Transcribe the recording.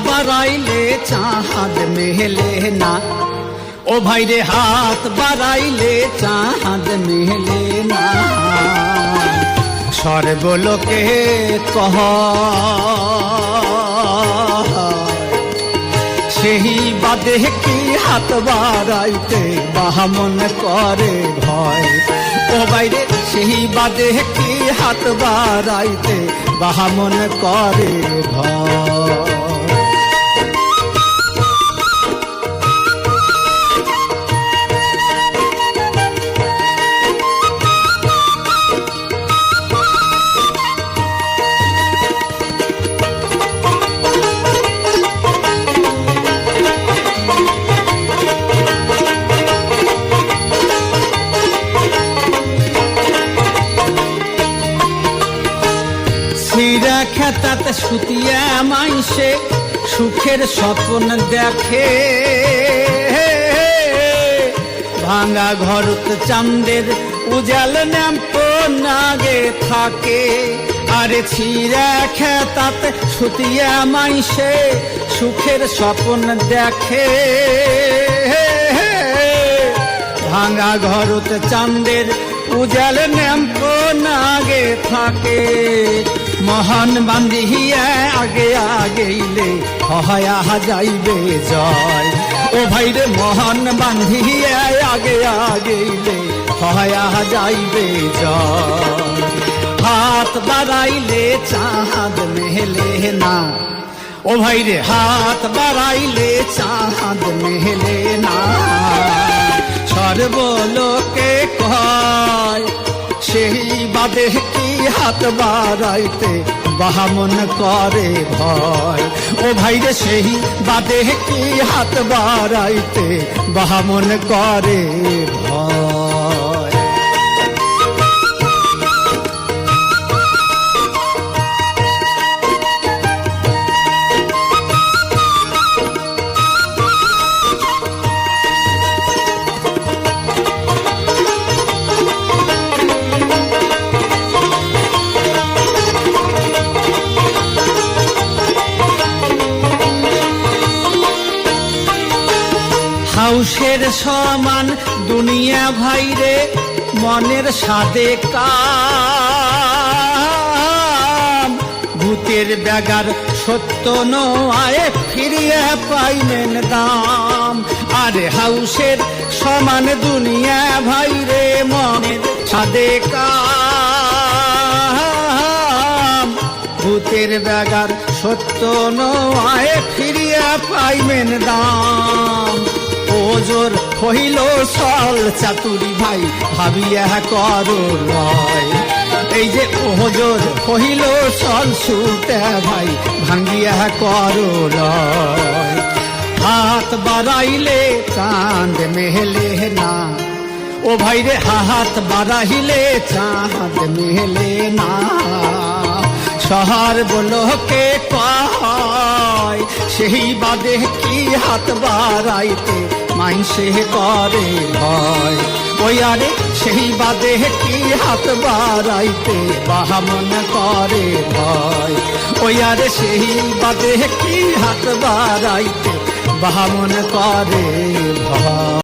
বাড়াইলে চাঁদ মেলে না, ও ভাই রে হাত বাড়াইলে চাঁদ মেলে না। সর্বলোকে কহ সেই বাদে কি হাত বাড়াইতে বামন করে ভয়, ও বাইরে সেই বাদে কি হাত বাড়াইতে বামন করে ভয়। ছিঁড়া খেতাতে সুতিয়া মাইসে সুখের স্বপ্ন দেখে, ভাঙা ঘরত চাঁদের উজাল ন্যাম্প নাগে থাকে। আরে ছিঁড়া খেতাতে সুতিয়া মাইসে সুখের স্বপ্ন দেখে, ভাঙা ঘরত চাঁদের উজাল ন্যাম্প নাগে থাকে। মহান বান্ধিয়া আগে আগেইলে হয়া যাইবে জয়, ও ভাই রে মহান বান্ধিয়া আগে আগেইলে হয়া যাইবে জয়। হাত বাড়াইলে চাঁদ মেলে না, ও ভাই রে হাত বাড়াইলে চাঁদ মেলে না। সর্বলোকে কয় সেই বাদে কি হাত বাড়াইতে বামন করে ভয়, ও ভাই রে সেই বাদে কি হাত বাড়াইতে বামন করে ভয়। হাউসের সমান দুনিয়া ভাইরে মনের সাদে কাম, ভূতের ব্যাগার সত্য নয় ফিরিয়ে পাইলেন দাম। আরে হাউসের সমান দুনিয়া ভাইরে মনের সাদে কাম, ভূতের ব্যাগার সত্য নয় ফিরিয়ে পাইবেন দাম। ওজোর কহিল সল চাতুরি ভাই ভাবিয়া করো লয়, এই যে ওজোর কহিল সল সুতে ভাই ভাঙ্গিয়া করো লয়। হাত বাড়াইলে চাঁদ মেলে না, ও ভাই রে হাত বাড়াইলে চাঁদ মেলে না। শহর বলোকে কয় সেই বাদে কি হাত বাড়াইতে মাইসে করে ভয়, ওই আরে সেই বাদে কি হাত বাড়াইতে বামন করে ভয়, ওই আরে সেই বাদে কি হাত বাড়াইতে বামন করে ভয়।